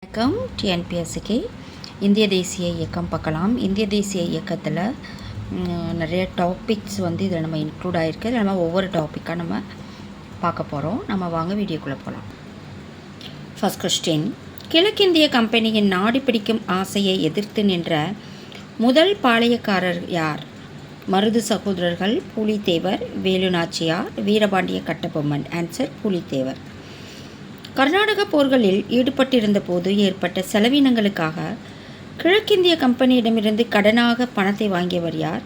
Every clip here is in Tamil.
வணக்கம். டிஎன்பிஎஸ்சிக்கு இந்திய தேசிய இயக்கம் பார்க்கலாம். இந்திய தேசிய இயக்கத்தில் நிறைய டாபிக்ஸ் இதில் நம்ம இன்க்ளூட் ஆகிருக்கு. இதில் நம்ம ஒவ்வொரு டாப்பிக்காக நம்ம பார்க்க போகிறோம். நம்ம வாங்க வீடியோக்குள்ளே போகலாம். ஃபர்ஸ்ட் கொஸ்டின், கிழக்கிந்திய கம்பெனியின் நாடு பிடிக்கும் ஆசையை எதிர்த்து நின்ற முதல் பாளையக்காரர் யார்? மருது சகோதரர்கள், பூலித்தேவர், வேலுநாச்சியார், வீரபாண்டிய கட்டபொம்மன். ஆன்சர் பூலித்தேவர். கர்நாடக போர்களில் ஈடுபட்டிருந்த போது ஏற்பட்ட செலவினங்களுக்காக கிழக்கிந்திய கம்பெனியிடமிருந்து கடனாக பணத்தை வாங்கியவர் யார்?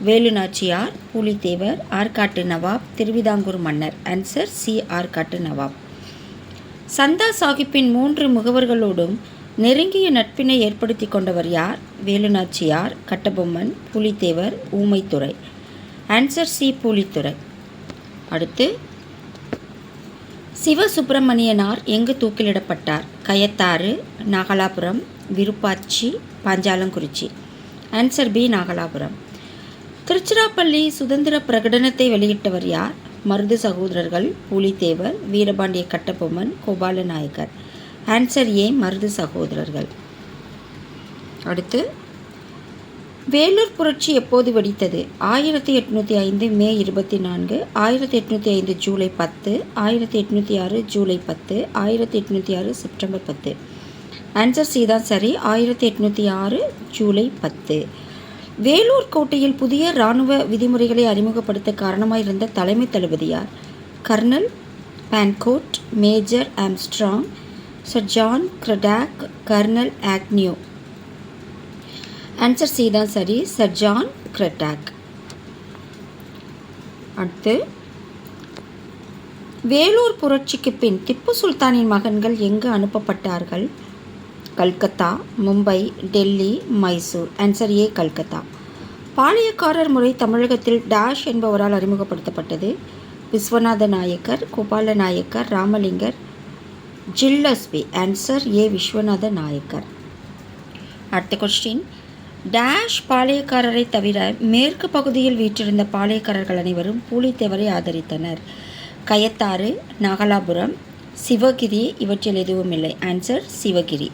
வேலுநாச்சியார், பூலித்தேவர், ஆற்காட்டு நவாப், திருவிதாங்கூர் மன்னர். ஆன்சர் சி, ஆற்காட்டு நவாப். சந்தா சாஹிப்பின் 3 முகவர்களோடும் நெருங்கிய நட்பினை ஏற்படுத்தி கொண்டவர் யார்? வேலுநாச்சியார், கட்டபொம்மன், பூலித்தேவர், ஊமைத்துறை. Answer C, Pulithurai. அடுத்து, சிவசுப்பிரமணியனார் எங்கு தூக்கிலிடப்பட்டார்? கயத்தாறு, நாகலாபுரம், விருப்பாச்சி, பாஞ்சாலங்குறிச்சி. Answer B, Nagalapuram. திருச்சிராப்பள்ளி சுதந்திர பிரகடனத்தை வெளியிட்டவர் யார்? மருது சகோதரர்கள், பூலித்தேவர், வீரபாண்டிய கட்டபொம்மன், கோபாலநாயக்கர். ஆன்சர் ஏ, மருது சகோதரர்கள். அடுத்து, வேலூர் புரட்சி எப்போது வெடித்தது? 1805 May 24, 1805 July 10, 1806 July 10, 1806 September 10. Answer C தான் சரி, 1806 ஜூலை 10. வேலூர் கோட்டையில் புதிய இராணுவ விதிமுறைகளை அறிமுகப்படுத்த காரணமாயிருந்த தலைமை தளபதி யார்? Colonel Fancourt, major Armstrong, sir John Cradock, colonel Agnew. Answer C தான் சரி, சர் ஜான் கிரடாக். அடுத்து, வேலூர் புரட்சிக்கு பின் திப்பு சுல்தானின் மகன்கள் எங்கு அனுப்பப்பட்டார்கள்? கல்கத்தா, மும்பை, டெல்லி, மைசூர். Answer A, Calcutta. பாளையக்காரர் முறை தமிழகத்தில் டேஷ் என்பவரால் அறிமுகப்படுத்தப்பட்டது? Viswanatha Nayakkar, Gopala Nayakkar, Ramalingar, Gillespie. Answer A, Viswanatha Nayakkar. அடுத்த கொஸ்டின், டேஷ் பாளையக்காரரை தவிர மேற்கு பகுதியில் வீற்றிருந்த பாளையக்காரர்கள் அனைவரும் பூலித்தேவரை ஆதரித்தனர்? கயத்தாறு, நாகலாபுரம், சிவகிரி. இவற்றில் எதுவும் இல்லை. ஆன்சர் சிவகிரி.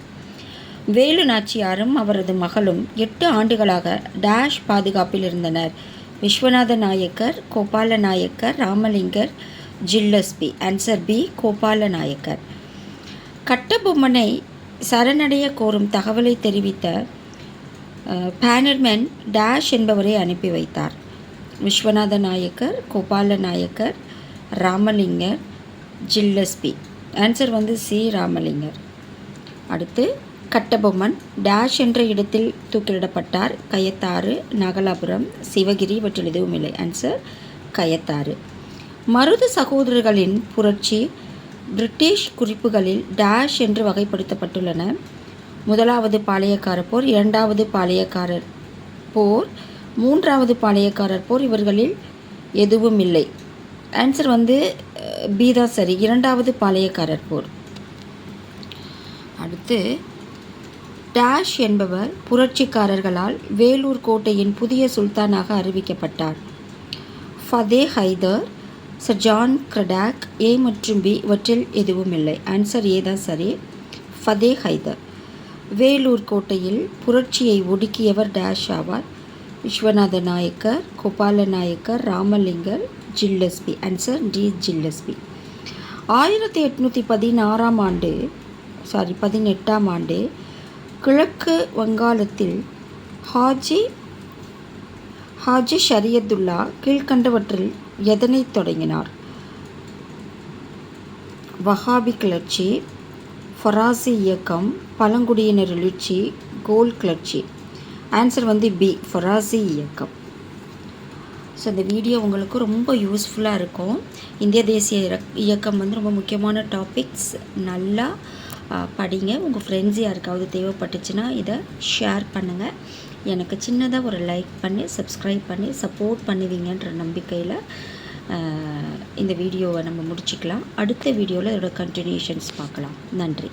வேலுநாச்சியாரும் அவரது மகளும் 8 ஆண்டுகளாக டேஷ் பாதுகாப்பில் இருந்தனர்? Viswanatha Nayakkar, Gopala Nayakkar, Ramalingar, Gillespie. Answer B, Gopala Nayakkar. கட்டபொம்மனை சரணடைய கோரும் தகவலை தெரிவித்த பேனர்மேன் டேஷ் என்பவரை அனுப்பி வைத்தார்? Viswanatha Nayakkar, Gopala Nayakkar, Ramalingar, Gillespie. Answer C, Ramalingar. அடுத்து, கட்டபொம்மன் டேஷ் என்ற இடத்தில் தூக்கிலிடப்பட்டார்? கயத்தாறு, நாகலாபுரம், சிவகிரி. இவற்றில் எதுவும் இல்லை. ஆன்சர் கயத்தாறு. மருது சகோதரர்களின் புரட்சி பிரிட்டிஷ் குறிப்புகளில் டேஷ் என்று வகைப்படுத்தப்பட்டுள்ளன? முதலாவது பாளையக்காரர் போர், 2வது பாளையக்காரர் போர், 3வது பாளையக்காரர் போர். இவர்களில் எதுவும் இல்லை. ஆன்சர் பி தான் சரி, 2வது பாளையக்காரர் போர். அடுத்து, டேஷ் என்பவர் புரட்சிக்காரர்களால் வேலூர் கோட்டையின் புதிய சுல்தானாக அறிவிக்கப்பட்டார்? Fateh Haidar, sir John Cradock. A மற்றும் பி. இவற்றில் எதுவும் இல்லை. ஆன்சர் ஏ தான் சரி, ஃபதே ஹைதர். வேலூர் கோட்டையில் புரட்சியை ஒடுக்கியவர் டேஷ் ஆவார்? Viswanatha Nayakkar, Gopala Nayakkar, Ramalingar, Gillespie. Answer D, Gillespie. 1816ஆம் ஆண்டு 18ஆம் ஆண்டு கிழக்கு வங்காளத்தில் ஹாஜி ஷரியத்துல்லா கீழ்கண்டவற்றில் எதனை தொடங்கினார்? வஹாபி கிளர்ச்சி, ஃபராசி இயக்கம், பழங்குடியினர் எழுச்சி, கோல் கிளர்ச்சி. ஆன்சர் பி, ஃபராசி இயக்கம். ஸோ இந்த வீடியோ உங்களுக்கு ரொம்ப யூஸ்ஃபுல்லாக இருக்கும். இந்திய தேசிய இயக்கம் ரொம்ப முக்கியமான டாபிக்ஸ். நல்லா படிங்க. உங்கள் ஃப்ரெண்ட்ஸ் யாருக்காவது தேவைப்பட்டுச்சுன்னா இதை ஷேர் பண்ணுங்கள். எனக்கு சின்னதாக ஒரு லைக் பண்ணி சப்ஸ்கிரைப் பண்ணி சப்போர்ட் பண்ணுவீங்கன்ற நம்பிக்கையில் இந்த வீடியோவை நம்ம முடிச்சுக்கலாம். அடுத்த வீடியோவில் இதோட கண்டினியூஷன்ஸ் பார்க்கலாம். நன்றி.